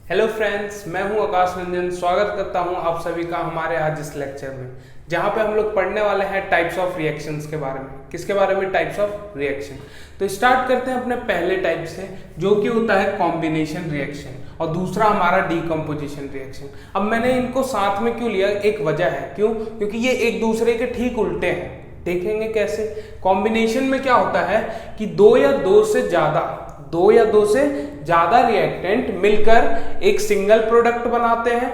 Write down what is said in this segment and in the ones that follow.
Hello friends, मैं हूं आकाश रंजन। स्वागत करता हूं आप सभी का हमारे आज इस लेक्चर में, जहां पे हम लोग पढ़ने वाले हैं टाइप्स ऑफ रिएक्शंस के बारे में। किसके बारे में? Types of reaction. तो स्टार्ट करते हैं अपने पहले टाइप से, जो कि होता है कॉम्बिनेशन रिएक्शन, और दूसरा हमारा डीकम्पोजिशन रिएक्शन। अब मैंने इनको साथ में क्यों लिया? एक वजह है। क्यों? क्योंकि ये एक दूसरे के ठीक उल्टे हैं। देखेंगे कैसे। कॉम्बिनेशन में क्या होता है कि दो या दो से ज्यादा रिएक्टेंट मिलकर एक सिंगल प्रोडक्ट बनाते हैं,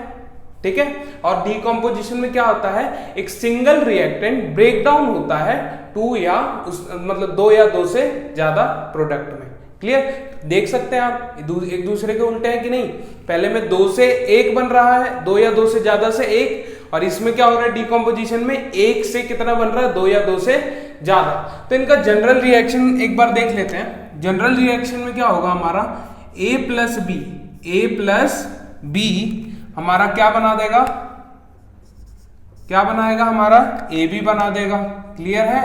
ठीक है। और डीकम्पोजिशन में क्या होता है, एक सिंगल रिएक्टेंट ब्रेक डाउन होता है दो या दो से ज्यादा प्रोडक्ट में। क्लियर? देख सकते हैं आप एक दूसरे के उल्टे हैं कि नहीं। पहले में दो से एक बन रहा है, दो या दो से ज्यादा से एक, और इसमें क्या हो रहा है डीकम्पोजिशन में एक से कितना बन रहा है, दो या दो से ज्यादा। तो इनका जनरल रिएक्शन एक बार देख लेते हैं। जनरल रिएक्शन में क्या होगा हमारा, ए प्लस बी हमारा क्या बना देगा, क्या बनाएगा हमारा, ए बी बना देगा। क्लियर है?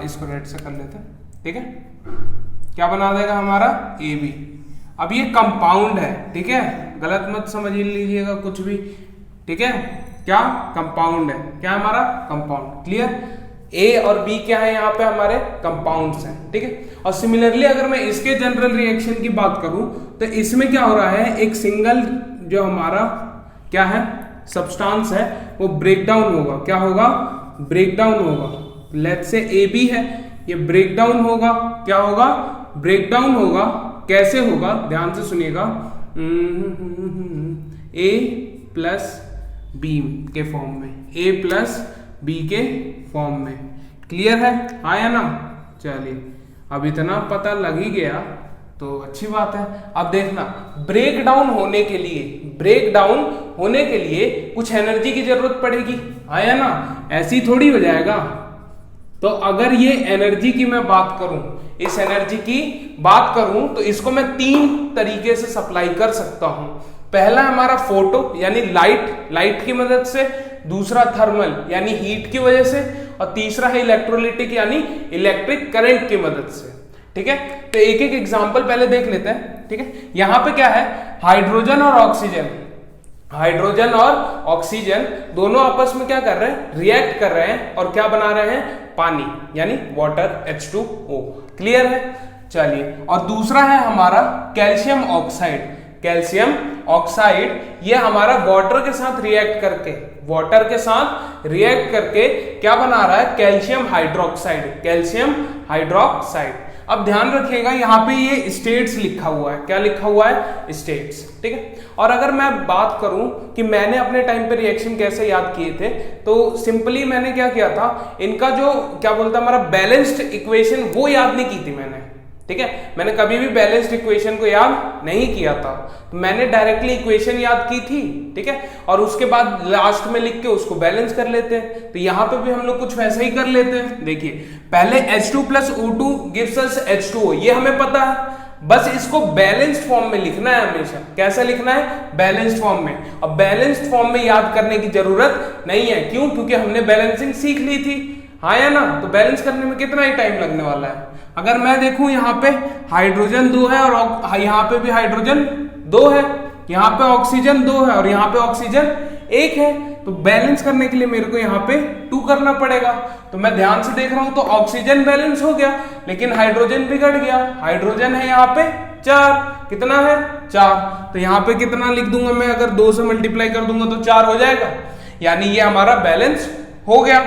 इसको रेड से कर लेते हैं, ठीक है। क्या बना देगा हमारा, ए बी। अब ये कंपाउंड है, ठीक है, गलत मत समझ लीजिएगा कुछ भी, ठीक है। क्या? कंपाउंड है। क्या हमारा? कंपाउंड। क्लियर? ए और बी क्या है यहाँ पे, हमारे कंपाउंड्स हैं, ठीक है। और सिमिलरली अगर मैं इसके जनरल रिएक्शन की बात करूं तो इसमें क्या हो रहा है, एक सिंगल जो हमारा क्या है सब्सटेंस है वो ब्रेक डाउन होगा। क्या होगा? ब्रेक डाउन होगा। लेट्स से ए बी है, ये ब्रेक डाउन होगा। क्या होगा? ब्रेक डाउन होगा। कैसे होगा? ध्यान से सुनिएगा। ए प्लस बी के फॉर्म में, ए प्लस बी के फॉर्म में। क्लियर है? आया ना? चलिए, अब इतना पता लग ही गया तो अच्छी बात है। अब देखना, ब्रेक डाउन होने के लिए कुछ एनर्जी की जरूरत पड़ेगी। आया ना? ऐसी थोड़ी हो जाएगा। तो अगर ये एनर्जी की मैं बात करूं, इस एनर्जी की बात करूं तो इसको मैं तीन तरीके से सप्लाई कर सकता हूं। पहला हमारा फोटो यानी लाइट की मदद से, दूसरा थर्मल यानी हीट की वजह से, और तीसरा है इलेक्ट्रोलिटिक यानी इलेक्ट्रिक करंट की मदद से, ठीक है। तो एक एक एग्जांपल पहले देख लेते हैं, ठीक है। यहां पे क्या है, हाइड्रोजन और ऑक्सीजन दोनों आपस में क्या कर रहे हैं, रिएक्ट कर रहे हैं, और क्या बना रहे हैं, पानी यानी वाटर H2O। क्लियर है? चलिए, और दूसरा है हमारा कैल्शियम ऑक्साइड। ये हमारा वाटर के साथ रिएक्ट करके क्या बना रहा है, कैल्शियम हाइड्रोक्साइड। अब ध्यान रखिएगा, यहाँ पे ये स्टेट्स लिखा हुआ है। क्या लिखा हुआ है? स्टेट्स, ठीक है। और अगर मैं बात करूं कि मैंने अपने टाइम पे रिएक्शन कैसे याद किए थे, तो सिंपली मैंने क्या किया था, इनका जो क्या बोलता हमारा बैलेंस्ड इक्वेशन वो याद नहीं की थी मैंने, ठीक है। मैंने कभी भी बैलेंस्ड इक्वेशन को याद नहीं किया था, तो मैंने डायरेक्टली इक्वेशन याद की थी, ठीक है, और उसके बाद लास्ट में लिख के उसको बैलेंस कर लेते हैं। तो यहां पे भी हम लोग कुछ वैसा ही कर लेते हैं। देखिए, पहले H2 plus O2 gives us H2O, ये हमें पता है। बस इसको बैलेंस्ड फॉर्म में लिखना है हमेशा। कैसा लिखना है? बैलेंस्ड फॉर्म में। अब बैलेंस्ड फॉर्म में याद करने की जरूरत नहीं है। क्यों? क्योंकि हमने बैलेंसिंग सीख ली थी। हाँ या ना? तो बैलेंस करने में कितना ही टाइम लगने वाला है। अगर मैं देखूं, यहाँ पे हाइड्रोजन 2 है, और यहाँ पे भी हाइड्रोजन 2 है, यहाँ पे ऑक्सीजन 2 है, और यहाँ पे ऑक्सीजन 1 है। तो बैलेंस करने के लिए मेरे को यहाँ पे 2 करना पड़ेगा। तो मैं ध्यान से देख रहा हूं तो ऑक्सीजन बैलेंस हो गया, लेकिन हाइड्रोजन बिगड़ गया। हाइड्रोजन है यहाँ पे 4, कितना है? 4। तो यहाँ पे कितना लिख दूंगा मैं, अगर 2 से मल्टीप्लाई कर दूंगा तो 4 हो जाएगा, यानी ये हमारा बैलेंस हो गया।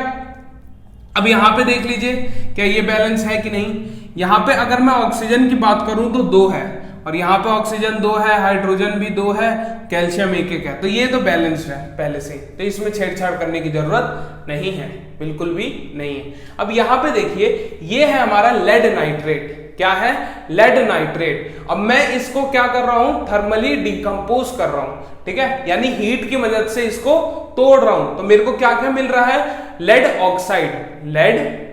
अब यहां पे देख लीजिए, क्या ये बैलेंस है कि नहीं। यहां पे अगर मैं ऑक्सीजन की बात करूं तो 2 है, और यहाँ पे ऑक्सीजन 2 है, हाइड्रोजन भी 2 है, कैल्शियम 1 है। तो ये तो बैलेंस्ड है पहले से, तो इसमें छेड़छाड़ करने की जरूरत नहीं है, बिल्कुल भी नहीं है। अब यहाँ पे देखिए, ये है हमारा लेड नाइट्रेट। क्या है? Lead nitrate. अब मैं इसको क्या कर रहा हूं, थर्मली डिकम्पोज कर रहा हूं, ठीक है, यानी हीट की मदद से इसको तोड़ रहा हूं। तो मेरे को क्या क्या मिल रहा है, लेड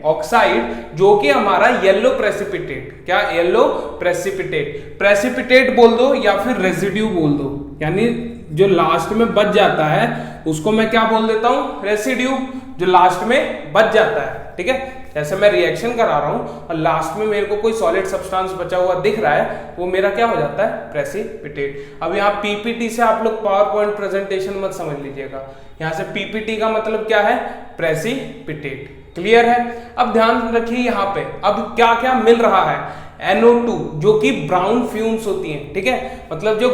ऑक्साइड, जो कि हमारा येलो प्रेसिपिटेट। क्या? येलो प्रेसिपिटेट बोल दो या फिर रेसिड्यू बोल दो, यानी जो लास्ट में बच जाता है उसको मैं क्या बोल देता हूं, रेसिड्यू, जो लास्ट में बच जाता है, ठीक है। जैसे मैं रिएक्शन करा रहा हूं और लास्ट में मेरे को कोई सॉलिड सब्सटेंस बचा हुआ दिख रहा है, वो मेरा क्या हो जाता है, प्रेसिपिटेट। अब यहाँ पीपीटी से आप लोग पावर पॉइंट प्रेजेंटेशन मत समझ लीजिएगा, यहाँ से पीपीटी का मतलब क्या है, प्रेसिपिटेट। क्लियर है। अब ध्यान रखिए यहाँ पे अब क्या क्या मिल रहा है, NO2 जो कि ब्राउन फ्यूम्स होती हैं, ठीक है, मतलब जो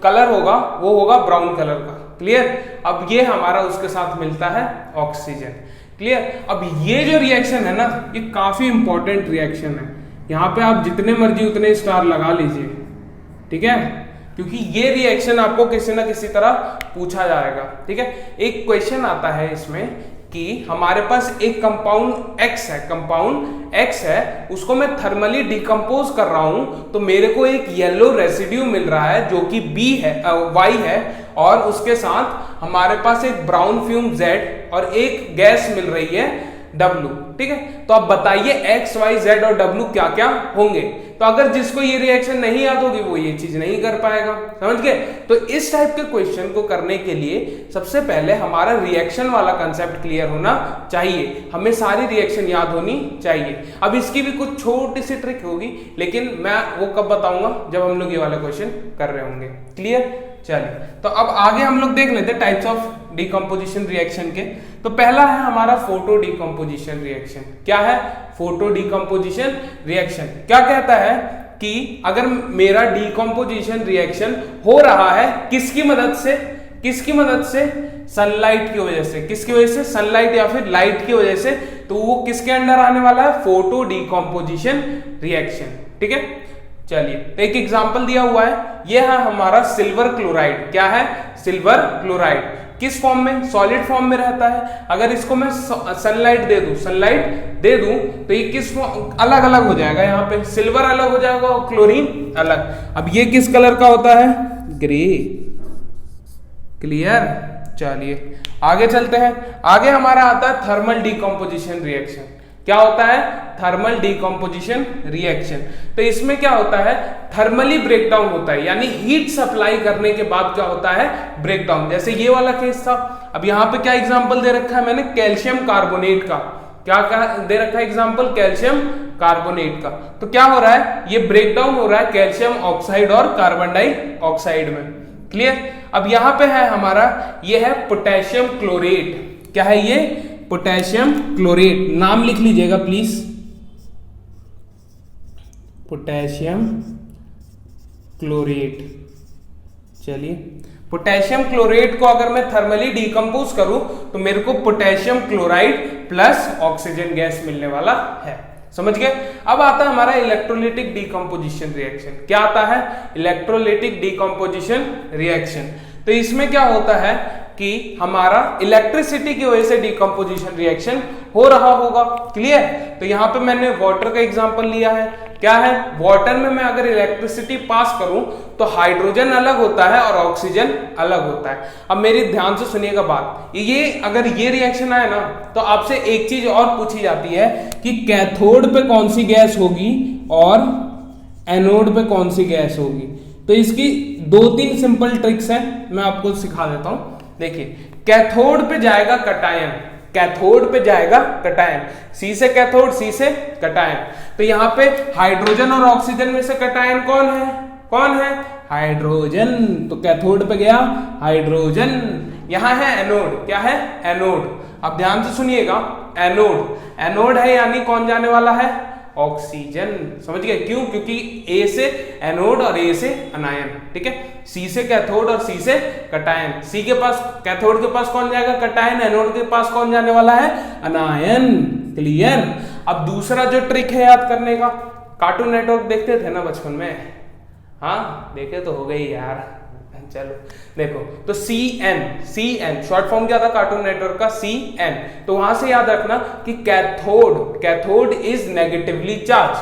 कलर होगा वो होगा ब्राउन कलर का। क्लियर। अब ये हमारा उसके साथ मिलता है ऑक्सीजन। क्लियर। अब ये जो रिएक्शन है ना, ये काफी इंपॉर्टेंट रिएक्शन है, यहाँ पे आप जितने मर्जी उतने स्टार लगा लीजिए, ठीक है, क्योंकि ये रिएक्शन आपको किसी ना किसी तरह पूछा जाएगा। ठीक है। एक क्वेश्चन आता है इसमें कि हमारे पास एक कंपाउंड X है, कंपाउंड X है, उसको मैं थर्मली डिकम्पोज कर रहा हूं तो मेरे को एक येलो रेसिड्यू मिल रहा है जो कि Y है, और उसके साथ हमारे पास एक ब्राउन फ्यूम Z और एक गैस मिल रही है W। ठीक है। तो अब बताइए X, Y, Z और W क्या क्या होंगे। तो अगर जिसको ये रिएक्शन नहीं याद होगी वो ये चीज नहीं कर पाएगा। समझ गए। तो इस टाइप के क्वेश्चन को करने के लिए सबसे पहले हमारा रिएक्शन वाला कंसेप्ट क्लियर होना चाहिए, हमें सारी रिएक्शन याद होनी चाहिए। अब इसकी भी कुछ छोटी सी ट्रिक होगी, लेकिन मैं वो कब बताऊंगा, जब हम लोग ये वाला क्वेश्चन कर रहे होंगे। क्लियर। चलिए, तो अब आगे हम लोग देख लेते हैं टाइप्स ऑफ डिकम्पोजिशन रिएक्शन के। तो पहला है हमारा फोटो डिकम्पोजिशन रिएक्शन। क्या है, फोटो डिकम्पोजिशन रिएक्शन। क्या कहता है कि अगर मेरा डिकम्पोजिशन रिएक्शन हो रहा है किसकी मदद से, किसकी मदद से, सनलाइट की वजह से। किसकी वजह से, सनलाइट या फिर लाइट की वजह से, तो वो किसके अंडर आने वाला है, फोटो डिकम्पोजिशन रिएक्शन। ठीक है। चलिए, तो एक एग्जांपल दिया हुआ है, ये है हमारा सिल्वर क्लोराइड। क्या है, सिल्वर क्लोराइड। किस फॉर्म में, सॉलिड फॉर्म में रहता है। अगर इसको मैं सनलाइट दे दूं, सनलाइट दे दूं तो ये किस अलग अलग हो जाएगा, यहाँ पे सिल्वर अलग हो जाएगा और क्लोरीन अलग। अब ये किस कलर का होता है, ग्रे। क्लियर। चलिए आगे चलते हैं। आगे हमारा आता है थर्मल डिकम्पोजिशन रिएक्शन। क्या होता है, थर्मल डिकम्पोजिशन रिएक्शन। तो इसमें क्या होता है, थर्मली ब्रेकडाउन होता है, यानी हीट सप्लाई करने के बाद क्या होता है, ब्रेकडाउन। जैसे ये वाला केस था। अब यहाँ पे क्या एग्जांपल दे रखा है मैंने, कैल्शियम कार्बोनेट का। क्या क्या दे रखा है एग्जांपल, कैल्शियम कार्बोनेट का। तो क्या हो रहा है, ये ब्रेकडाउन हो रहा है कैल्शियम ऑक्साइड और कार्बन डाइऑक्साइड में। क्लियर। अब यहाँ पे है हमारा, ये है पोटेशियम क्लोरेट। क्या है ये, पोटेशियम क्लोरेट। नाम लिख लीजिएगा प्लीज, पोटेशियम क्लोरेट। चलिए, पोटेशियम क्लोरेट को अगर मैं थर्मली डिकम्पोज करूं तो मेरे को potassium chloride plus oxygen gas मिलने वाला है। समझ गए। अब आता है हमारा इलेक्ट्रोलिटिक डिकम्पोजिशन रिएक्शन। क्या आता है, इलेक्ट्रोलिटिक डिकम्पोजिशन रिएक्शन। तो इसमें क्या होता है कि हमारा इलेक्ट्रिसिटी की वजह से डिकम्पोजिशन रिएक्शन हो रहा होगा। क्लियर। तो यहां पे मैंने वाटर का एग्जांपल लिया है। क्या है, वाटर में मैं अगर इलेक्ट्रिसिटी पास करूं तो हाइड्रोजन अलग होता है और ऑक्सीजन अलग होता है। अब मेरी ध्यान से सुनिएगा बात, ये अगर ये रिएक्शन आए ना तो आपसे एक चीज और पूछी जाती है कि कैथोड पे कौन सी गैस होगी और एनोड पे कौन सी गैस होगी। तो इसकी 2-3 सिंपल ट्रिक्स हैं, मैं आपको सिखा देता हूं। देखिए, कैथोड पे जाएगा कटायन, कैथोड पे जाएगा कटायन, सी से कैथोड, सी से कटायन। तो यहाँ पे हाइड्रोजन और ऑक्सीजन में से कटायन कौन है, कौन है, हाइड्रोजन। तो कैथोड पे गया हाइड्रोजन। यहाँ है एनोड। क्या है, एनोड। अब ध्यान से सुनिएगा, एनोड, एनोड है यानी कौन जाने वाला है, ऑक्सीजन। समझ गए क्यों, क्योंकि ए से एनोड और ए से अनायन। ठीक है। सी से कैथोड और सी से कटायन। सी के पास, कैथोड के पास कौन जाएगा, कटायन। एनोड के पास कौन जाने वाला है, अनायन। क्लियर। अब दूसरा जो ट्रिक है याद करने का, कार्टून नेटवर्क देखते थे ना बचपन में, हाँ देखे तो हो गई यार। चलो देखो, तो CN शॉर्ट फॉर्म क्या था कार्टून नेटवर्क का, CN। तो वहां से याद रखना कि cathode, cathode is negatively charge,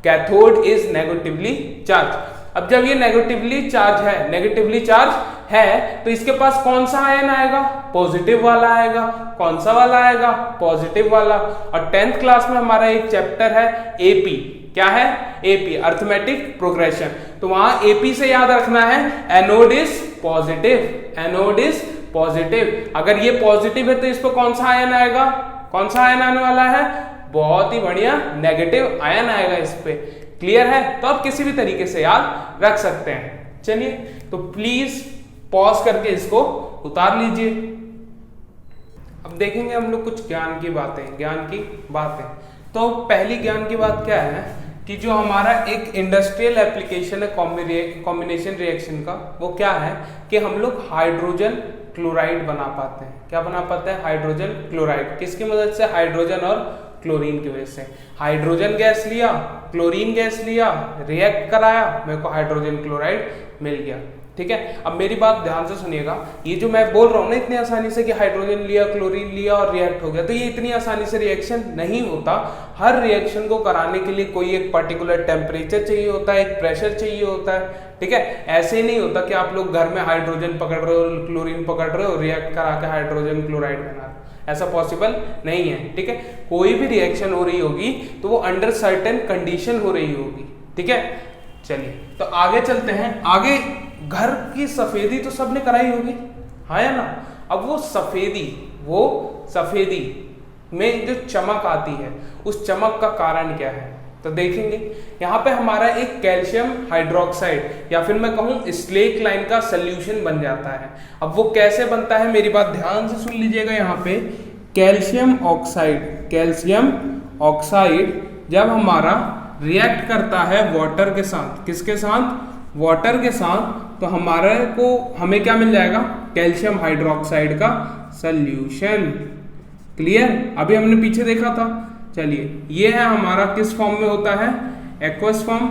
cathode is negatively charge. अब जब ये नेगेटिवली चार्ज है, नेगेटिवली चार्ज है, तो इसके पास कौन सा आयन आएगा, पॉजिटिव वाला आएगा। कौन सा वाला आएगा, पॉजिटिव वाला। और 10th क्लास में हमारा एक चैप्टर है AP। क्या है, AP, अर्थमेटिक प्रोग्रेशन। तो वहां AP से याद रखना है anode is positive, anode is positive. अगर ये पॉजिटिव है तो इस पर कौन सा आयन आएगा, कौन सा आयन आने वाला है, बहुत ही बढ़िया नेगेटिव आयन आएगा इस पे। क्लियर है? तो आप किसी भी तरीके से याद रख सकते हैं। चलिए, तो प्लीज पॉज करके इसको उतार लीजिए। अब देखेंगे हम लोग कुछ ज्ञान की बातें। तो पहली ज्ञान की बात क्या है कि जो हमारा एक इंडस्ट्रियल एप्लीकेशन है कॉम्बिनेशन रिएक्शन का, वो क्या है कि हम लोग हाइड्रोजन क्लोराइड बना पाते हैं। क्या बना पाते हैं? Hydrogen chloride. किसकी मदद से? हाइड्रोजन और क्लोरीन की वजह से। हाइड्रोजन गैस लिया, क्लोरीन गैस लिया, रिएक्ट कराया, मेरे को हाइड्रोजन क्लोराइड मिल गया। ठीक है, अब मेरी बात ध्यान से सुनिएगा। ये जो मैं बोल रहा हूँ ना इतनी आसानी से कि हाइड्रोजन लिया, क्लोरीन लिया और रिएक्ट हो गया, तो ये इतनी आसानी से रिएक्शन नहीं होता। हर रिएक्शन को कराने के लिए कोई एक पर्टिकुलर टेम्परेचर चाहिए होता है, एक प्रेशर चाहिए होता है। ठीक है, ऐसे ही नहीं होता कि आप लोग घर में हाइड्रोजन पकड़ रहे हो, क्लोरीन पकड़ रहे हो, रिएक्ट करा के हाइड्रोजन क्लोराइड बना रहे हो, ऐसा पॉसिबल नहीं है। ठीक है, कोई भी रिएक्शन हो रही होगी तो वो अंडर सर्टेन कंडीशन हो रही होगी। ठीक है, चलिए तो आगे चलते हैं। आगे घर की सफेदी तो सबने कराई होगी, हाँ या ना? अब वो सफेदी में जो चमक आती है, उस चमक का कारण क्या है? तो देखेंगे यहाँ पे हमारा एक कैल्शियम हाइड्रोक्साइड या फिर मैं कहूँ स्लेक लाइन का सोल्यूशन बन जाता है। अब वो कैसे बनता है, मेरी बात ध्यान से सुन लीजिएगा। यहाँ पे कैल्शियम ऑक्साइड जब हमारा रिएक्ट करता है वाटर के साथ, किसके साथ? वाटर के साथ, तो हमें क्या मिल जाएगा? कैल्शियम हाइड्रोक्साइड का सॉल्यूशन। क्लियर? अभी हमने पीछे देखा था। चलिए, ये है हमारा किस फॉर्म में होता है? Aqueous form.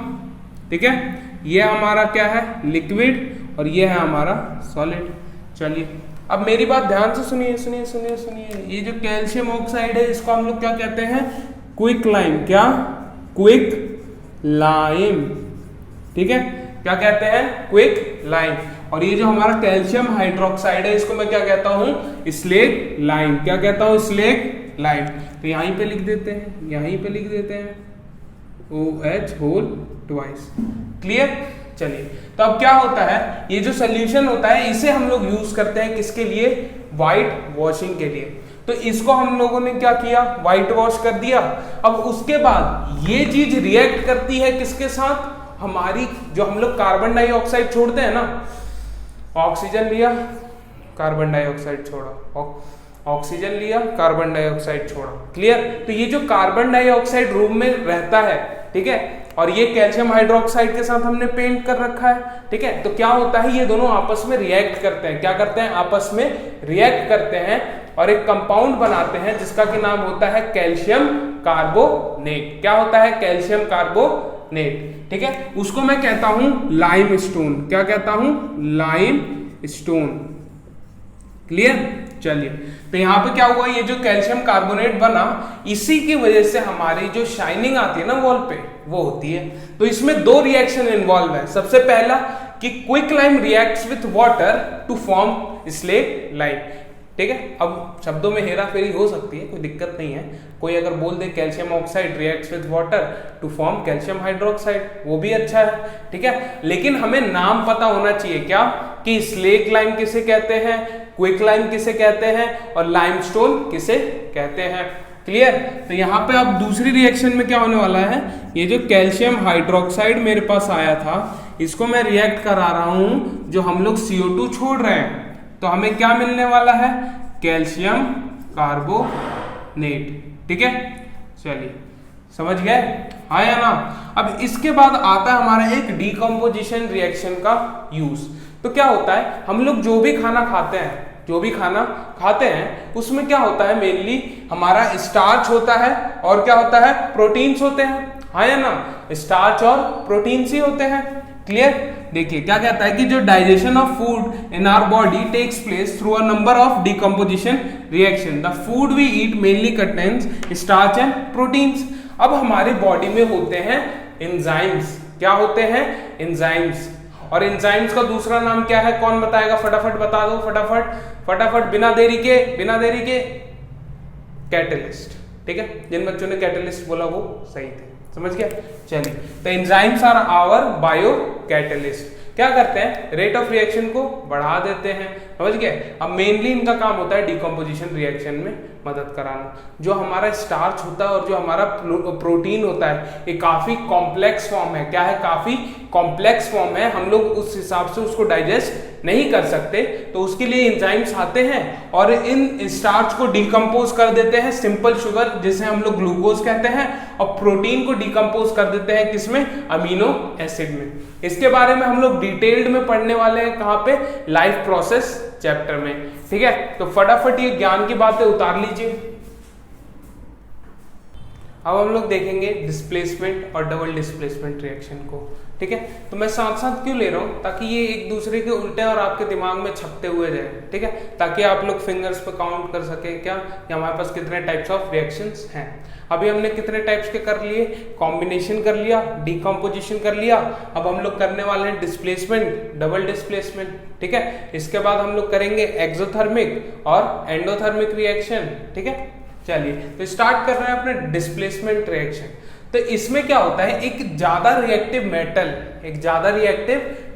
ठीक है, ये हमारा क्या है? लिक्विड, और ये है हमारा सॉलिड। चलिए, अब मेरी बात ध्यान से सुनिए। ये जो कैल्शियम ऑक्साइड है, इसको हम लोग क्या कहते हैं? Quick lime. क्या? Quick lime. ठीक है, क्या कहते हैं? Quick lime. और ये जो हमारा कैल्शियम हाइड्रोक्साइड है, इसको मैं क्या कहता हूं? Slack lime. क्या कहता हूं? Slack lime. तो यहीं पे लिख देते हैं OH होल ट्वाइस। क्लियर? चलिए, तो अब क्या होता है, ये जो सोल्यूशन होता है इसे हम लोग यूज करते हैं किसके लिए? व्हाइट वॉशिंग के लिए। तो इसको हम लोगों ने क्या किया? व्हाइट वॉश कर दिया। अब उसके बाद ये चीज रिएक्ट करती है किसके साथ? हमारी जो हम लोग कार्बन डाइऑक्साइड छोड़ते हैं ना, ऑक्सीजन लिया, कार्बन डाइऑक्साइड छोड़ा, ऑक्सीजन लिया, कार्बन डाइऑक्साइड छोड़ा। क्लियर? तो ये जो कार्बन डाइऑक्साइड रूम में रहता है, ठीक है, और ये कैल्शियम हाइड्रोक्साइड के साथ हमने पेंट कर रखा है। ठीक है, तो क्या होता है, ये दोनों आपस में रिएक्ट करते हैं। क्या करते हैं? आपस में रिएक्ट करते हैं और एक कंपाउंड बनाते हैं जिसका कि नाम होता है कैल्शियम कार्बोनेट। क्या होता है? Calcium carbonate. ठीक है, उसको मैं कहता हूं लाइम स्टोन। क्या कहता हूं? Lime stone. क्लियर? चलिए, तो यहां पे क्या हुआ, ये जो कैल्शियम कार्बोनेट बना, इसी की वजह से हमारी जो शाइनिंग आती है ना वॉल पे, वो होती है। तो इसमें दो रिएक्शन इन्वॉल्व है। सबसे पहला कि quick lime reacts with water to form slake lime. ठीक है, अब शब्दों में हेरा फेरी हो सकती है, कोई दिक्कत नहीं है। कोई अगर बोल दे calcium oxide reacts with water to form calcium hydroxide, वो भी अच्छा है। ठीक है, लेकिन हमें नाम पता होना चाहिए क्या, कि स्लेक लाइम किसे कहते हैं, क्विक लाइम किसे कहते हैं और लाइमस्टोन किसे कहते हैं। क्लियर? तो यहाँ पे अब दूसरी रिएक्शन में क्या होने वाला है, ये जो कैल्शियम हाइड्रोक्साइड मेरे पास आया था, इसको मैं रिएक्ट करा रहा हूं, जो हम लोग CO2 छोड़ रहे हैं, तो हमें क्या मिलने वाला है? Calcium carbonate. ठीक है, चलिए समझ गए, हाँ या ना? अब इसके बाद आता है हमारा एक डीकम्पोजिशन रिएक्शन का यूज। तो क्या होता है, हम लोग जो भी खाना खाते हैं उसमें क्या होता है, मेनली हमारा स्टार्च होता है और क्या होता है, प्रोटीन्स होते हैं, हाँ या ना? स्टार्च और प्रोटीन्स ही होते हैं। क्लियर? देखिए क्या कहता है कि जो digestion of food in our body takes place through a number of decomposition reaction. The food we eat mainly contains starch and proteins. अब हमारी बॉडी में होते हैं एंजाइम्स। क्या होते हैं? एंजाइम्स। और एंजाइम्स का दूसरा नाम क्या है, कौन बताएगा? फटाफट बता दो, फटाफट बिना देरी के कैटलिस्ट। ठीक है, जिन बच्चों ने कैटलिस्ट बोला वो सही थे, समझ गया? चलिए, तो enzymes are our bio catalyst. क्या करते हैं? रेट ऑफ रिएक्शन को बढ़ा देते हैं, समझ गए। अब मेनली इनका काम होता है डिकम्पोजिशन रिएक्शन में मदद कराना। जो हमारा स्टार्च होता है और जो हमारा प्रोटीन होता है ये काफी कॉम्प्लेक्स फॉर्म है। क्या है? काफी कॉम्प्लेक्स फॉर्म है, हम लोग उस हिसाब से उसको डाइजेस्ट नहीं कर सकते, तो उसके लिए एंजाइम्स आते हैं और इन स्टार्च को डिकम्पोज कर देते हैं सिंपल शुगर जिसे हम लोग ग्लूकोज कहते हैं, और प्रोटीन को डिकम्पोज कर देते हैं किसमें? अमीनो एसिड में। इसके बारे में हम लोग डिटेल्ड में पढ़ने वाले हैं, कहां पे? लाइफ प्रोसेस चैप्टर में, ठीक है। तो फटाफट ये ज्ञान की बातें उतार लीजिए। अब हम लोग देखेंगे डिस्प्लेसमेंट और डबल डिस्प्लेसमेंट रिएक्शन को, ठीक है। तो मैं साथ साथ क्यों ले रहा हूं? ताकि ये एक दूसरे के उल्टे और आपके दिमाग में छपते हुए जाए, ठीक है, ताकि आप लोग फिंगर्स पे काउंट कर सके क्या कि हमारे पास कितने टाइप्स ऑफ रिएक्शंस हैं। अभी हमने कितने टाइप्स के कर लिए? कॉम्बिनेशन कर लिया, डिकम्पोजिशन कर लिया। अब हम लोग करने वाले हैं डिस्प्लेसमेंट, डबल डिस्प्लेसमेंट, ठीक है। इसके बाद हम लोग करेंगे एक्सोथर्मिक और एंडोथर्मिक रिएक्शन, ठीक है। चलिए तो स्टार्ट कर रहे हैं अपने डिस्प्लेसमेंट रिएक्शन। तो इसमें क्या होता है? एक ज्यादा रिएक्टिव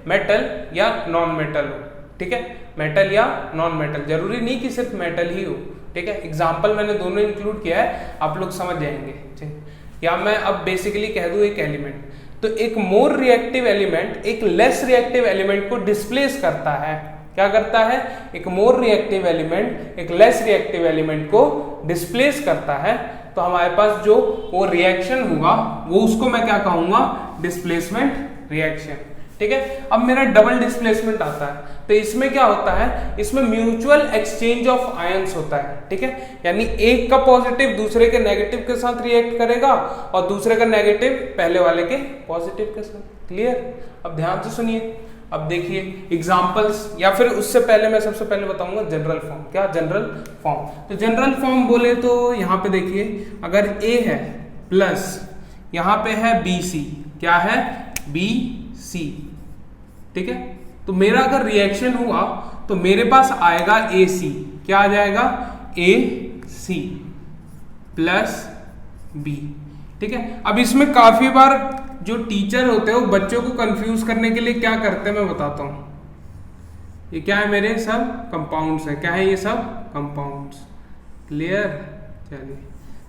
मेटल या नॉन मेटल हो, ठीक है। मेटल या नॉन मेटल, जरूरी नहीं कि सिर्फ मेटल ही हो, ठीक है। एग्जाम्पल मैंने दोनों इंक्लूड किया है, आप लोग समझ जाएंगे, ठीक। या मैं अब बेसिकली कह दूं एक एलिमेंट, तो एक मोर रिएक्टिव एलिमेंट एक लेस रिएक्टिव एलिमेंट को डिस्प्लेस करता है। क्या करता है? एक मोर रिएक्टिव एलिमेंट एक लेस रिएक्टिव एलिमेंट को डिस्प्लेस करता है। तो हमारे पास जो वो रिएक्शन होगा वो उसको मैं क्या कहूंगा? डिस्प्लेसमेंट रिएक्शन, ठीक है। अब मेरा डबल डिस्प्लेसमेंट आता है, तो इसमें क्या होता है? इसमें म्यूचुअल एक्सचेंज ऑफ आयंस होता है, ठीक है। यानी एक का पॉजिटिव दूसरे के नेगेटिव के साथ रिएक्ट करेगा और दूसरे का नेगेटिव पहले वाले के पॉजिटिव के साथ। क्लियर? अब ध्यान से सुनिए। अब देखिए एग्जांपल्स, या फिर उससे पहले मैं सबसे पहले बताऊंगा जनरल फॉर्म। क्या? General form. तो जनरल फॉर्म बोले तो यहाँ पे देखिए, अगर A है प्लस यहाँ पे है BC, क्या है? BC, ठीक है। तो मेरा अगर रिएक्शन हुआ तो मेरे पास आएगा AC, क्या आ जाएगा? AC प्लस B, ठीक है। अब इसमें काफी बार जो टीचर होते हैं वो बच्चों को कंफ्यूज करने के लिए क्या करते हैं मैं बताता हूं। ये क्या है? मेरे सब कंपाउंड्स है। क्या है? ये सब कंपाउंड्स। क्लियर? चलिए,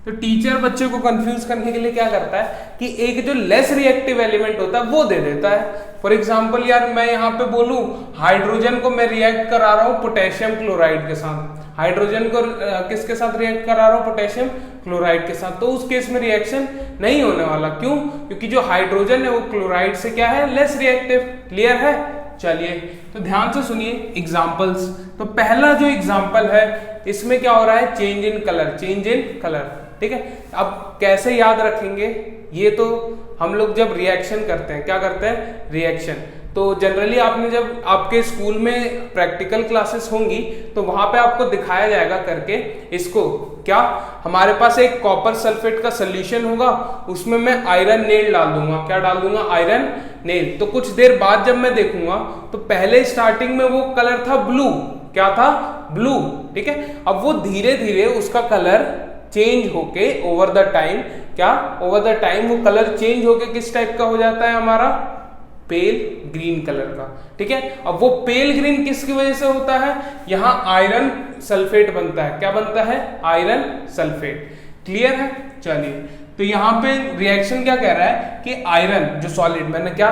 तो टीचर बच्चे को कंफ्यूज करने के लिए क्या करता है कि एक जो लेस रिएक्टिव एलिमेंट होता है वो दे देता है। फॉर एग्जाम्पल यार मैं यहाँ पे बोलूं हाइड्रोजन को मैं रिएक्ट करा रहा हूं पोटेशियम क्लोराइड के साथ, हाइड्रोजन को किसके साथ रिएक्ट करा रहा हूं? पोटेशियम क्लोराइड के साथ। तो उस केस में रिएक्शन नहीं होने वाला। क्यों? क्योंकि जो हाइड्रोजन है वो क्लोराइड से क्या है? Less reactive. क्लियर है? चलिए तो ध्यान से सुनिए एग्जांपल्स। तो पहला जो एग्जांपल है इसमें क्या हो रहा है? चेंज इन कलर, ठीक है। अब कैसे याद रखेंगे? ये तो हम लोग जब रिएक्शन करते हैं, क्या करते हैं? रिएक्शन। तो जनरली आपने जब आपके स्कूल में प्रैक्टिकल क्लासेस होंगी तो वहां पे आपको दिखाया जाएगा करके इसको। क्या? हमारे पास एक कॉपर सल्फेट का सोल्यूशन होगा, उसमें मैं आयरन नेल डाल दूंगा। क्या डाल दूंगा? Iron nail. तो कुछ देर बाद जब मैं देखूंगा तो पहले स्टार्टिंग में वो कलर था ब्लू। क्या था? ब्लू, ठीक है। अब वो धीरे धीरे उसका कलर चेंज होके ओवर द टाइम, क्या ओवर द टाइम वो कलर चेंज होके किस टाइप का हो जाता है? हमारा पेल ग्रीन कलर का, ठीक है। अब वो पेल ग्रीन किसकी वजह से होता है? यहां आयरन सल्फेट बनता है। क्या बनता है? Iron sulphate. क्लियर है? चलिए, तो यहां पे रिएक्शन क्या कह रहा है कि आयरन जो सॉलिड, मैंने क्या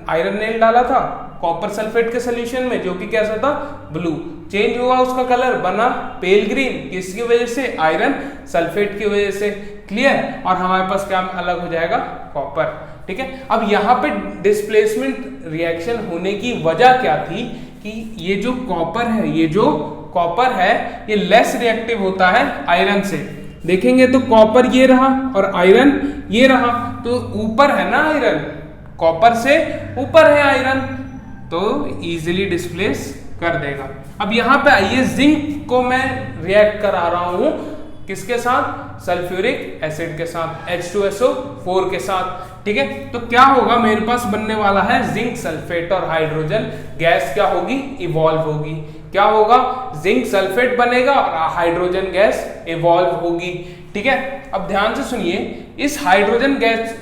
आयरन नेल डाला था कॉपर सल्फेट के सोल्यूशन में जो कि कैसा था? ब्लू। चेंज हुआ उसका कलर, बना पेल ग्रीन। किसकी वजह से? आयरन सल्फेट की वजह से। क्लियर? और हमारे पास क्या अलग हो जाएगा? कॉपर, ठीक है। अब यहाँ पे डिस्प्लेसमेंट रिएक्शन होने की वजह क्या थी कि ये जो कॉपर है ये लेस रिएक्टिव होता है आयरन से। देखेंगे तो कॉपर ये रहा और आयरन ये रहा, तो ऊपर है ना आयरन, कॉपर से ऊपर है आयरन, तो इजीली डिस्प्लेस कर देगा। अब यहां पे आइए, जिंक को मैं रिएक्ट करा रहा हूं किसके साथ? सल्फ्यूरिक एसिड के साथ, H2SO4 के साथ, ठीक है। तो क्या होगा? मेरे पास बनने वाला है जिंक सल्फेट और हाइड्रोजन गैस क्या होगी? इवॉल्व होगी। क्या होगा? जिंक सल्फेट बनेगा और हाइड्रोजन गैस इवॉल्व होगी, ठीक है। अब ध्यान से सुनिए इस हाइड्रोजन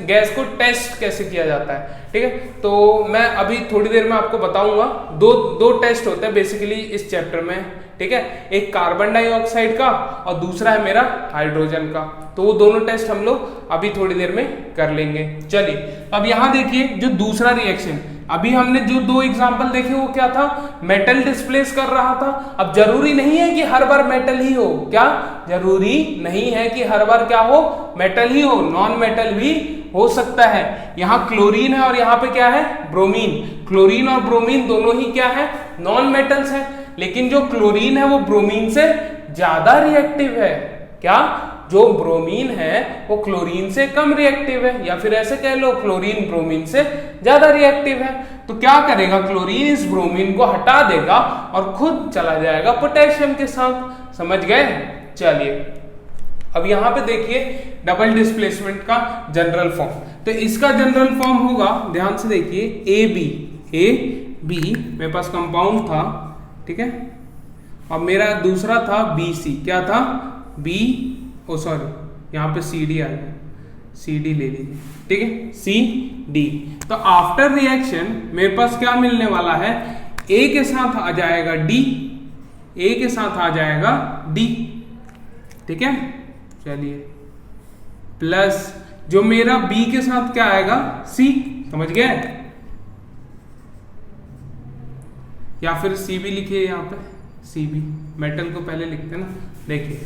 गैस को टेस्ट कैसे किया जाता है, ठीक है। तो मैं अभी थोड़ी देर में आपको बताऊंगा। दो टेस्ट होते हैं बेसिकली इस चैप्टर में, ठीक है। एक कार्बन डाइऑक्साइड का और दूसरा है मेरा हाइड्रोजन का। तो वो दोनों टेस्ट हम लोग अभी थोड़ी देर में कर लेंगे। चलिए अब यहां देखिए जो दूसरा रिएक्शन, अभी हमने जो दो एग्जांपल देखे वो क्या था, मेटल डिस्प्लेस कर रहा था। अब जरूरी नहीं है कि हर बार मेटल ही हो, क्या जरूरी नहीं है कि हर बार क्या हो, मेटल ही हो, नॉन मेटल भी हो सकता है। यहाँ क्लोरीन है और यहाँ पे क्या है, ब्रोमीन। क्लोरीन और ब्रोमीन दोनों ही क्या है, नॉन मेटल्स है, लेकिन जो क्लोरीन है वो ब्रोमीन से ज्यादा रिएक्टिव है। क्या, जो ब्रोमीन है वो क्लोरीन से कम रिएक्टिव है, या फिर ऐसे कह लो क्लोरीन ब्रोमीन से ज्यादा रिएक्टिव है। तो क्या करेगा, क्लोरीन इस ब्रोमीन को हटा देगा और खुद चला जाएगा पोटेशियम के साथ। समझ गए। चलिए अब यहां पे देखिए डबल डिस्प्लेसमेंट का जनरल फॉर्म। तो इसका जनरल फॉर्म होगा, ध्यान से देखिए, ए बी मेरे पास कंपाउंड था, ठीक है, और मेरा दूसरा था बी सी। क्या था, बी, ओ सॉरी यहाँ पे सी डी आ गया, सी डी ले लीजिए, ठीक है, सी डी। तो आफ्टर रिएक्शन मेरे पास क्या मिलने वाला है, ए के साथ आ जाएगा डी, ए के साथ आ जाएगा डी, ठीक है। चलिए प्लस जो मेरा बी के साथ क्या आएगा, सी। समझ गए, या फिर सी भी लिखिए यहाँ पे, सी बी, मेटल को पहले लिखते हैं ना, देखिए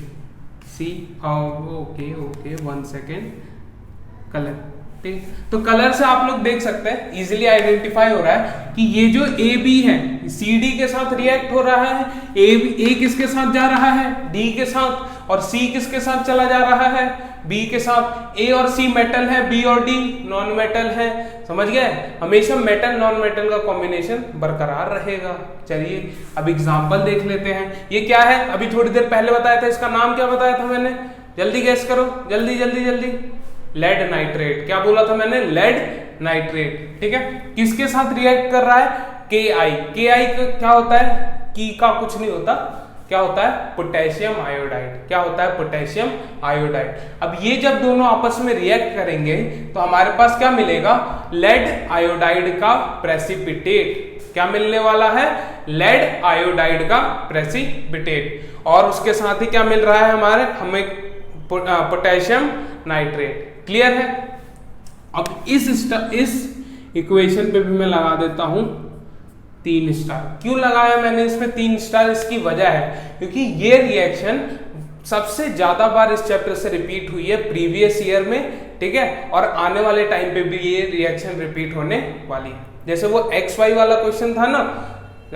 सी, ओके ओके 1 सेकेंड, कलर, ठीक। तो कलर से आप लोग देख सकते हैं, इजीली आइडेंटिफाई हो रहा है कि ये जो ए बी है सी डी के साथ रिएक्ट हो रहा है, ए किसके साथ जा रहा है, डी के साथ, और सी किसके साथ चला जा रहा है, बी के साथ। ए और सी मेटल है, बी और डी नॉन मेटल है। समझ गए, हमेशा मेटल नॉन मेटल का कॉम्बिनेशन बरकरार रहेगा। चलिए अब एग्जांपल देख लेते हैं। ये क्या है, अभी थोड़ी देर पहले बताया था, इसका नाम क्या बताया था मैंने, जल्दी गैस करो, जल्दी जल्दी जल्दी, लेड नाइट्रेट। क्या बोला था मैंने, लेड नाइट्रेट, ठीक है। किसके साथ रिएक्ट कर रहा है, के आई। के आई क्या होता है, की का कुछ नहीं होता, क्या होता है, पोटेशियम आयोडाइड। क्या होता है, पोटेशियम आयोडाइड। अब ये जब दोनों आपस में रिएक्ट करेंगे तो हमारे पास क्या मिलेगा, लेड आयोडाइड का प्रेसिपिटेट। क्या मिलने वाला है, लेड आयोडाइड का प्रेसिपिटेट, और उसके साथ ही क्या मिल रहा है हमें पोटेशियम नाइट्रेट। क्लियर है। अब इस इक्वेशन पे भी मैं लगा देता हूं 3 स्टार। क्यों लगाया मैंने इसमें 3 स्टार, इसकी वजह है क्योंकि ये रिएक्शन सबसे ज्यादा बार इस चैप्टर से रिपीट हुई है प्रीवियस ईयर में, ठीक है, और आने वाले टाइम पे भी ये रिएक्शन रिपीट होने वाली है। जैसे वो XY वाला क्वेश्चन था ना,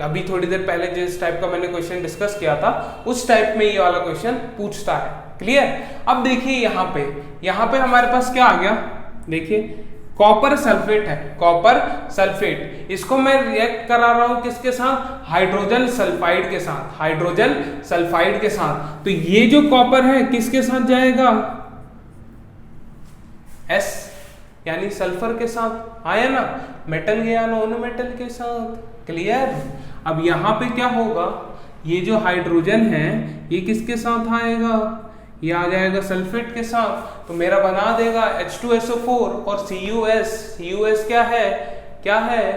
अभी थोड़ी देर पहले जिस टाइप का मैंने क्वेश्चन डिस्कस किया था, उस टाइप में ये वाला क्वेश्चन पूछता है। क्लियर। अब देखिए यहाँ पे हमारे पास क्या आ गया, देखिए कॉपर सल्फेट है, कॉपर सल्फेट। इसको मैं रिएक्ट करा रहा हूं किसके साथ, हाइड्रोजन सल्फाइड के साथ, हाइड्रोजन सल्फाइड के साथ। तो ये जो कॉपर है किसके साथ जाएगा, S यानी सल्फर के साथ, आया ना, मेटल गया नॉन मेटल के साथ। क्लियर। अब यहां पे क्या होगा, ये जो हाइड्रोजन है ये किसके साथ आएगा, ये आ जाएगा सल्फेट के साथ। तो मेरा बना देगा H2SO4 और CuS क्या है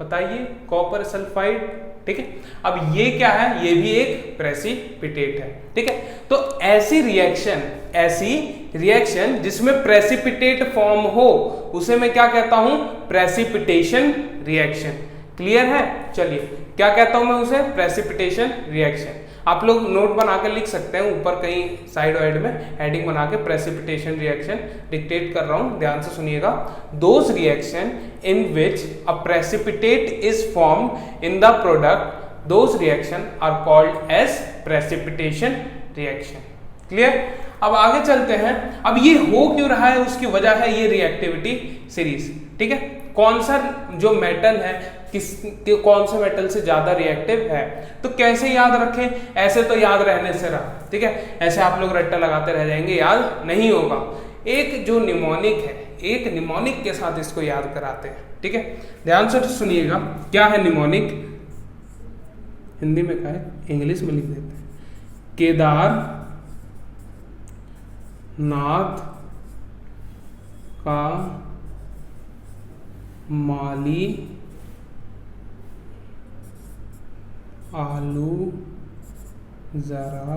बताइए, कॉपर सल्फाइड, ठीक है। अब ये क्या है, ये भी एक प्रेसिपिटेट है, ठीक है। तो ऐसी रिएक्शन जिसमें प्रेसिपिटेट फॉर्म हो उसे मैं क्या कहता हूं, प्रेसिपिटेशन रिएक्शन। क्लियर है। चलिए क्या कहता हूं मैं उसे, प्रेसिपिटेशन रिएक्शन। आप लोग नोट बनाकर लिख सकते हैं, ऊपर कहीं साइड वाइड में हेडिंग बना के प्रेसिपिटेशन रिएक्शन डिक्टेट कर रहा हूं, ध्यान से सुनिएगा। Those reaction in which a precipitate is formed in the product, those reaction are called as precipitation reaction. Clear. अब आगे चलते हैं। अब ये हो क्यों रहा है, उसकी वजह है ये रिएक्टिविटी सीरीज, ठीक है। कौन सा जो मेटल है कौन से मेटल से ज्यादा रिएक्टिव है, तो कैसे याद रखें, ऐसे तो याद रहने से रहा, ठीक है, ऐसे आप लोग रट्टा लगाते रह जाएंगे, याद नहीं होगा। एक जो निमोनिक है, एक निमोनिक के साथ इसको याद कराते हैं, ठीक है। ध्यान से सुनिएगा, क्या है निमोनिक, हिंदी में क्या है, इंग्लिश में लिख देते हैं, केदार नाथ का माली आलू जरा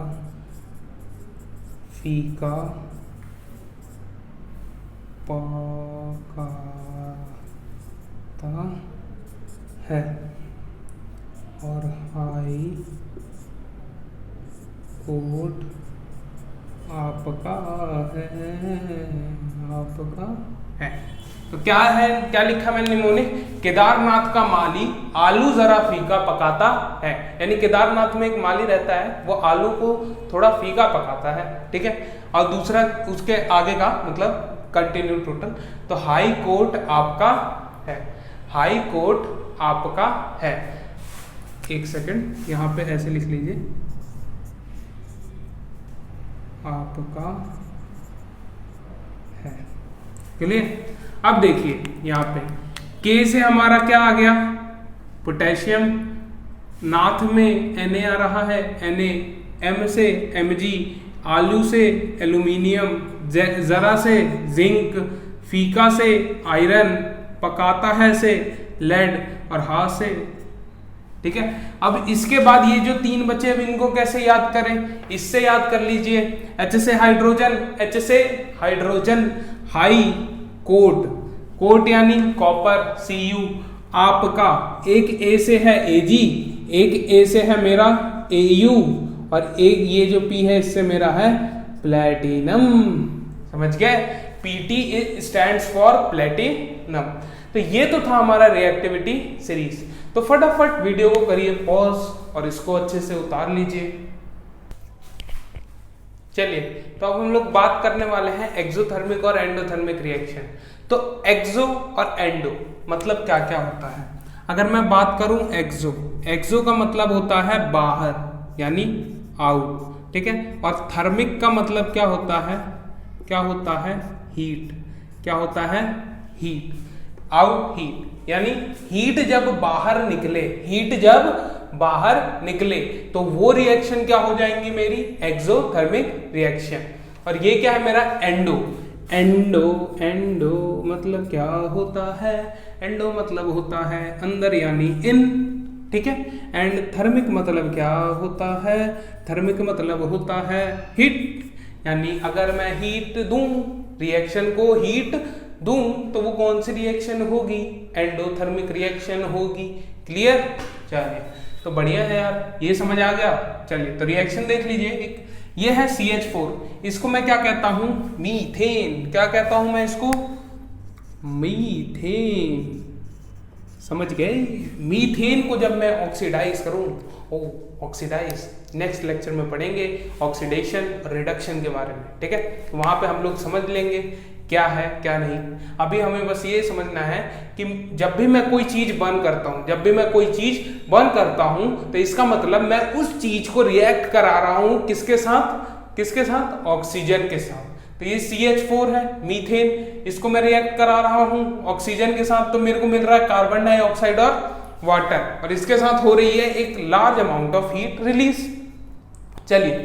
फीका पकाता है और हाई कोर्ट आपका है। तो क्या है, क्या लिखा मैंने निमोने, केदारनाथ का माली आलू जरा फीका पकाता है, यानी केदारनाथ में एक माली रहता है, वो आलू को थोड़ा फीका पकाता है, ठीक है। और दूसरा उसके आगे का मतलब कंटिन्यू टोटल, तो हाई कोर्ट आपका है, हाई कोर्ट आपका है। एक सेकंड, यहां पे ऐसे लिख लीजिए, आपका है, क्लियर। अब देखिए यहाँ पे के से हमारा क्या आ गया, पोटेशियम, नाथ में Na आ रहा है, Na, M से Mg, आलू से एल्यूमिनियम, जरा से जिंक, फीका से आयरन, पकाता है से लेड और हा से, ठीक है। अब इसके बाद ये जो तीन बचे, अब इनको कैसे याद करें, इससे याद कर लीजिए, H से हाइड्रोजन, H से हाइड्रोजन, हाई कोट, कोट यानी कॉपर, Cu, आपका एक A से है Ag, एक A से है मेरा Au और एक ये जो P है इससे मेरा है प्लेटिनम, समझ गए। Pt stands for platinum. तो ये तो था हमारा रिएक्टिविटी सीरीज। तो फटाफट वीडियो को करिए पॉज और इसको अच्छे से उतार लीजिए। चलिए, तो अब हम लोग बात करने वाले हैं एक्सोथर्मिक और एंडोथर्मिक रिएक्शन। तो एक्सो और एंडो मतलब क्या क्या होता है। अगर मैं बात करूं एक्सो, एक्सो का मतलब होता है बाहर यानी आउट, ठीक है। और थर्मिक का मतलब क्या होता है, क्या होता है हीट, क्या होता है हीट, आउट हीट, यानी हीट जब बाहर निकले, हीट जब बाहर निकले तो वो रिएक्शन क्या हो जाएंगी मेरी, एक्सोथर्मिक रिएक्शन। और ये क्या है मेरा एंडो, एंडो, एंडो मतलब क्या होता है, एंडो मतलब होता है अंदर यानी इन, ठीक है। एंड थर्मिक मतलब क्या होता है, थर्मिक मतलब होता है हीट, यानी अगर मैं हीट दूं, रिएक्शन को हीट दूं तो वो कौन सी रिएक्शन होगी, एंडोथर्मिक रिएक्शन होगी। क्लियर, चलिए तो बढ़िया है यार, ये समझ आ गया। चलिए तो रिएक्शन देख लीजिए, एक ये है CH4, इसको मैं क्या कहता हूं, मीथेन, क्या कहता हूं मैं इसको, मीथेन, समझ गए। मीथेन को जब मैं ऑक्सीडाइज करूं, ऑक्सीडाइज नेक्स्ट लेक्चर में पढ़ेंगे ऑक्सीडेशन और रिडक्शन के बारे में, ठीक है। तो वहां पे हम लोग समझ लेंगे क्या है क्या नहीं। अभी हमें बस ये समझना है कि जब भी मैं कोई चीज बर्न करता हूं, जब भी मैं कोई चीज बर्न करता हूं तो इसका मतलब मैं उस चीज को रिएक्ट करा रहा हूं किसके साथ, किसके साथ, ऑक्सीजन के साथ। तो ये CH4 है मीथेन, इसको मैं रिएक्ट करा रहा हूं ऑक्सीजन के साथ, तो मेरे को मिल रहा है कार्बन डाइऑक्साइड और वाटर, और इसके साथ हो रही है एक large amount of heat release. चलिए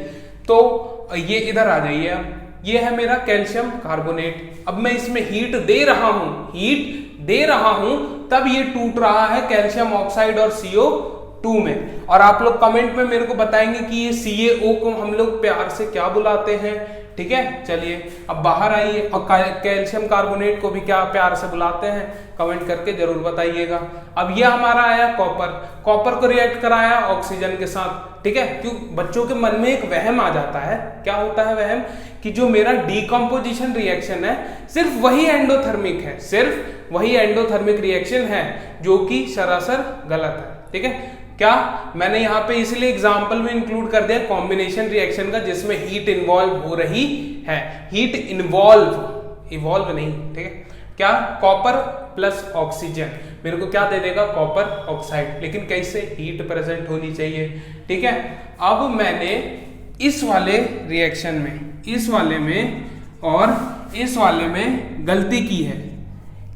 तो ये इधर आ जाइए, अब ये है मेरा कैल्शियम कार्बोनेट। अब मैं इसमें हीट दे रहा हूं, हीट दे रहा हूं, तब ये टूट रहा है कैल्शियम ऑक्साइड और CO2 में। और आप लोग कमेंट में मेरे को बताएंगे कि ये CaO को हम लोग प्यार से क्या बुलाते हैं, ठीक है। चलिए अब बाहर आइए, और कैल्शियम कार्बोनेट को भी क्या प्यार से बुलाते हैं, कमेंट करके जरूर बताइएगा। अब ये हमारा आया कॉपर, कॉपर को रिएक्ट कराया ऑक्सीजन के साथ, ठीक है। क्यों, बच्चों के मन में एक वहम आ जाता है, क्या होता है वहम, कि जो मेरा डीकंपोजिशन रिएक्शन है सिर्फ वही एंडोथर्मिक है, सिर्फ वही एंडोथर्मिक रिएक्शन है, जो कि सरासर गलत है, ठीक है। क्या मैंने यहाँ पे इसलिए एग्जांपल में इंक्लूड कर दिया कॉम्बिनेशन रिएक्शन का, जिसमें हीट इन्वॉल्व हो रही है, हीट इवॉल्व नहीं, ठीक है। क्या, कॉपर प्लस ऑक्सीजन मेरे को क्या दे देगा, कॉपर ऑक्साइड, लेकिन कैसे, हीट प्रेजेंट होनी चाहिए, ठीक है। अब मैंने इस वाले रिएक्शन में, इस वाले में और इस वाले में गलती की है,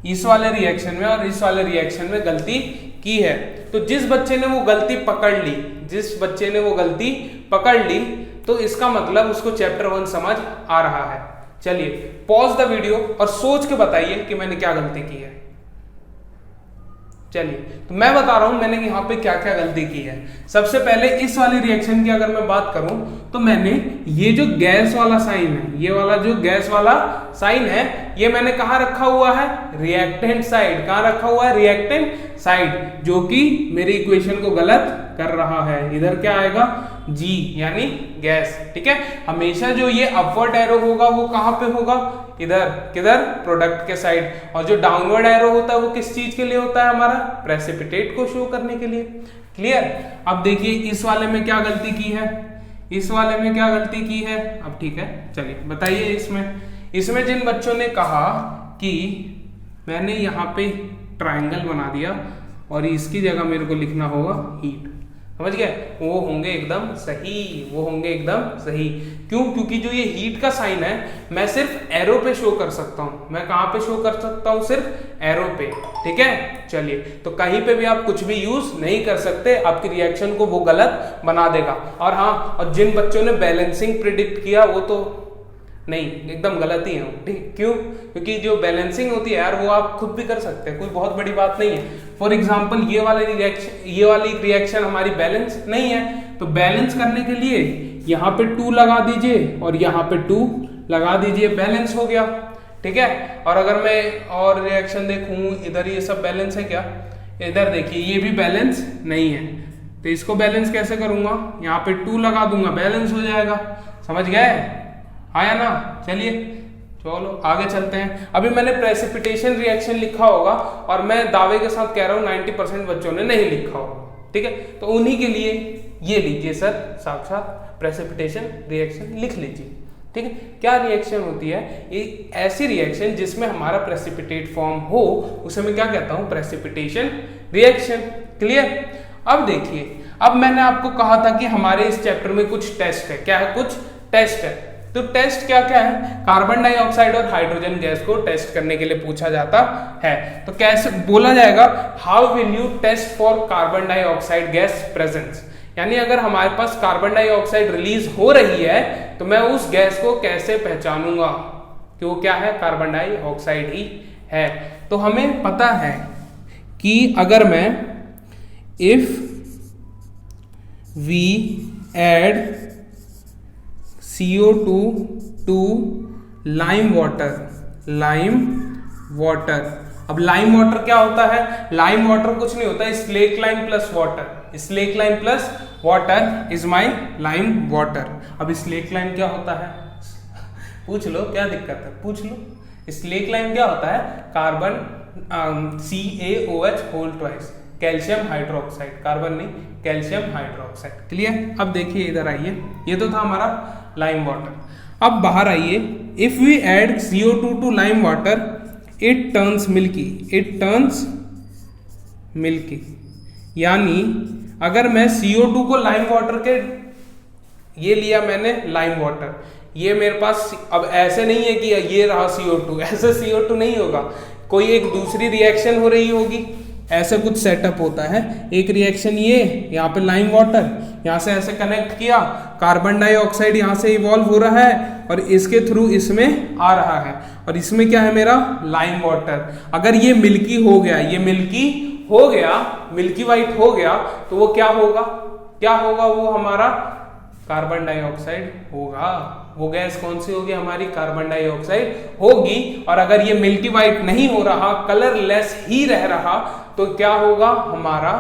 इस वाले रिएक्शन में और इस वाले रिएक्शन में गलती की है। तो जिस बच्चे ने वो गलती पकड़ ली, जिस बच्चे ने वो गलती पकड़ ली, तो इसका मतलब उसको चैप्टर 1 समझ आ रहा है। चलिए पॉज द वीडियो और सोच के बताइए कि मैंने क्या गलती की है। चलिए तो मैं बता रहा हूं मैंने यहाँ पे क्या क्या गलती की है। सबसे पहले इस वाली रिएक्शन की अगर मैं बात करूं तो मैंने ये जो गैस वाला साइन है, ये वाला जो गैस वाला साइन है, ये मैंने कहा रखा हुआ है, रिएक्टेंट साइड। कहां रखा हुआ है? रिएक्टेंट साइड, जो कि मेरी इक्वेशन को गलत कर रहा है। इधर क्या आएगा? जी यानी गैस। ठीक है, हमेशा जो ये अपवर्ड एरो होगा वो कहां पे होगा? इधर। किधर? प्रोडक्ट के साइड। और जो डाउनवर्ड एरो होता है वो किस चीज के लिए होता है? हमारा प्रेसिपिटेट को शो करने के लिए। क्लियर? अब देखिए इस वाले में क्या गलती की है, इस वाले में क्या गलती की है। अब ठीक है, चलिए बताइए इसमें जिन बच्चों ने कहा कि मैंने यहाँ पे ट्रायंगल बना दिया और इसकी जगह मेरे को लिखना होगा हीट, समझ गए? वो होंगे एकदम सही, वो होंगे एकदम सही। क्यों? क्योंकि जो ये हीट का साइन है मैं सिर्फ एरो पे शो कर सकता हूं। मैं कहां पे शो कर सकता हूं? सिर्फ एरो पे। ठीक है, चलिए तो कहीं पे भी आप कुछ भी यूज नहीं कर सकते, आपकी रिएक्शन को वो गलत बना देगा। और हाँ, और जिन बच्चों ने बैलेंसिंग प्रिडिक्ट किया वो तो नहीं, एकदम गलत ही है। ठीक, क्यों? क्योंकि जो बैलेंसिंग होती है यार वो आप खुद भी कर सकते हैं, कोई बहुत बड़ी बात नहीं है। फॉर एग्जाम्पल ये वाली रिएक्शन हमारी बैलेंस नहीं है, तो बैलेंस करने के लिए यहाँ पे 2 लगा दीजिए और यहाँ पे 2 लगा दीजिए, बैलेंस हो गया। ठीक है, और अगर मैं और रिएक्शन देखूं, इधर ये सब बैलेंस है क्या? इधर देखिए ये भी बैलेंस नहीं है, तो इसको बैलेंस कैसे करूंगा? यहाँ पे 2 लगा दूंगा, बैलेंस हो जाएगा। समझ गए? आया ना? चलिए चलो आगे चलते हैं। अभी मैंने प्रेसिपिटेशन रिएक्शन लिखा होगा और मैं दावे के साथ कह रहा हूं 90% बच्चों ने नहीं लिखा होगा। ठीक है, तो उन्हीं के लिए ये लीजिए सर, साक्षात प्रेसिपिटेशन रिएक्शन लिख लीजिए। ठीक है, क्या रिएक्शन होती है? ये ऐसी रिएक्शन जिसमें हमारा प्रेसिपिटेट फॉर्म हो, उसे मैं क्या कहता हूं? Precipitation reaction. क्लियर? अब देखिए, अब मैंने आपको कहा था कि हमारे इस चैप्टर में कुछ टेस्ट है। क्या है? कुछ टेस्ट है। तो टेस्ट क्या क्या है? कार्बन डाइऑक्साइड और हाइड्रोजन गैस को टेस्ट करने के लिए पूछा जाता है। तो कैसे बोला जाएगा? How will you test for carbon dioxide gas presence? यानी अगर हमारे पास कार्बन डाइऑक्साइड रिलीज हो रही है तो मैं उस गैस को कैसे पहचानूंगा कि वो क्या है? कार्बन डाइऑक्साइड ही है। तो हमें पता है कि अगर मैं if we add CO2 to lime water. अब लाइम वाटर क्या होता है? लाइम वाटर कुछ नहीं होता, slake lime plus water. Slake lime plus water is my lime water. अब स्लेक लाइम क्या होता है? पूछ लो, क्या दिक्कत है? पूछ लो। स्लेक लाइम क्या होता है? Carbon CaOH whole twice, calcium hydroxide, carbon नहीं कैल्शियम हाइड्रोक्साइड। क्लियर? अब देखिए इधर आइए, ये तो था हमारा लाइम वाटर। अब बाहर आइए, if we add CO2 to lime water it turns milky, it turns milky. यानी अगर मैं CO2 को लाइम वाटर के, ये लिया मैंने लाइम वाटर, ये मेरे पास, अब ऐसे नहीं है कि ये रहा CO2, ऐसे CO2 नहीं होगा, कोई एक दूसरी रिएक्शन हो रही होगी, ऐसे कुछ सेटअप होता है। एक रिएक्शन ये, यहाँ पे लाइम वाटर, यहाँ से ऐसे कनेक्ट किया, कार्बन डाइऑक्साइड यहाँ से इवॉल्व हो रहा है और इसके थ्रू इसमें आ रहा है, और इसमें क्या है मेरा? Lime water. अगर ये मिल्की हो गया, ये मिल्की हो गया, मिल्की वाइट हो गया, तो वो क्या होगा? क्या होगा? वो हमारा कार्बन डाइऑक्साइड होगा। वो गैस कौन सी होगी? हमारी कार्बन डाइऑक्साइड होगी। और अगर ये मिल्की वाइट नहीं हो रहा, कलरलेस ही रह रहा, तो क्या होगा? हमारा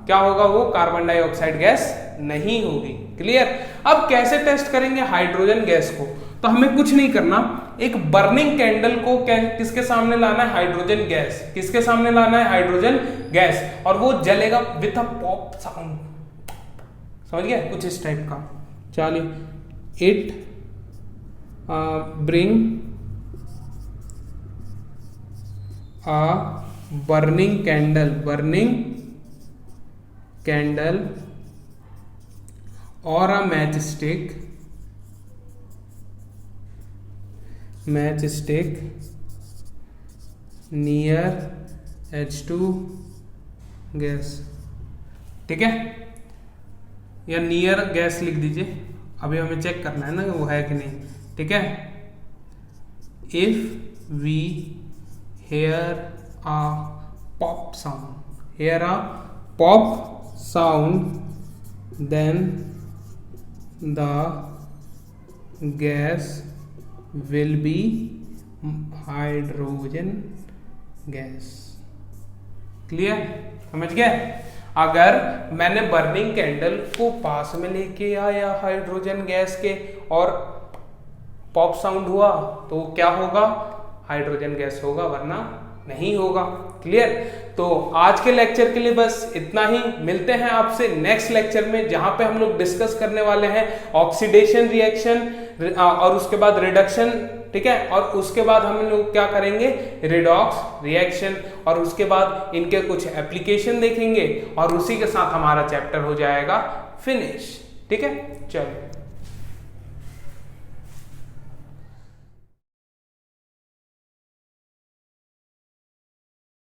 क्या होगा? वो कार्बन डाइऑक्साइड गैस नहीं होगी। क्लियर? अब कैसे टेस्ट करेंगे हाइड्रोजन गैस को? तो हमें कुछ नहीं करना, एक बर्निंग कैंडल को किसके सामने लाना है? Hydrogen gas. किसके सामने लाना है? Hydrogen gas. और वो जलेगा विथ अ पॉप साउंड, समझ गए? कुछ इस टाइप का। चलिए, it bring a burning candle or a matchstick near H2 gas. ठीक है, या नियर गैस लिख दीजिए, अभी हमें चेक करना है ना वो है कि नहीं। ठीक है, if we hear a pop sound, then the gas will be hydrogen gas. Clear, समझ गए? अगर मैंने बर्निंग कैंडल को पास में लेके आया हाइड्रोजन गैस के और पॉप साउंड हुआ तो क्या होगा? हाइड्रोजन गैस होगा, वरना नहीं होगा। क्लियर? तो आज के लेक्चर के लिए बस इतना ही। मिलते हैं आपसे नेक्स्ट लेक्चर में, जहां पे हम लोग डिस्कस करने वाले हैं ऑक्सीडेशन रिएक्शन और उसके बाद रिडक्शन, ठीक है, और उसके बाद हम लोग क्या करेंगे? रिडॉक्स रिएक्शन, और उसके बाद इनके कुछ एप्लीकेशन देखेंगे और उसी के साथ हमारा चैप्टर हो जाएगा फिनिश। ठीक है, चलो।